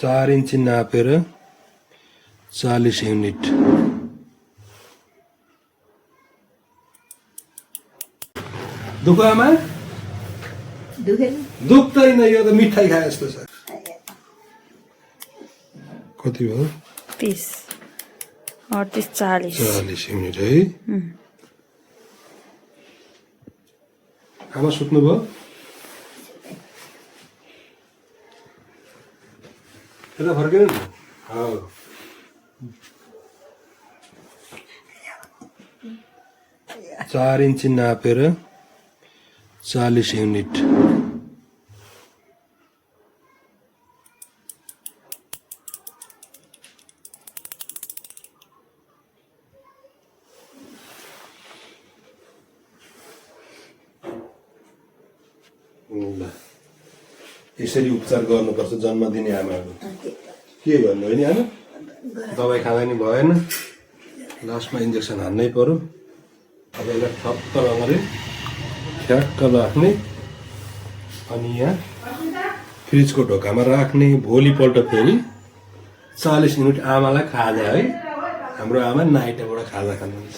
4 इन्ची नापेर 40 युनिट। दुःख आमा दुख्दैन, यो त मिठाई खाए जस्तो छ। कति भयो? 30 38 40 युनिट है। आमा सुत्नु भयो? यता फर्केन नि? 4 इन्ची नापेर 40 युनिट। यसरी उपचार गर्नुपर्छ जन्म दिने आमाहरू। के भन्नु होइन आमा? दबाई खाँदा नि भएन, लास्टमा इन्जेक्सन हान्नै पर्यो। अब यसलाई ठप्प राम्ररी ठ्याक्क राख्ने अनि यहाँ फ्रिजको ढोकामा राख्ने। भोलिपल्ट फेरि 40 मिनट आमालाई खाजा है। हाम्रो आमा नाइटबाट खाजा खानुहुन्छ।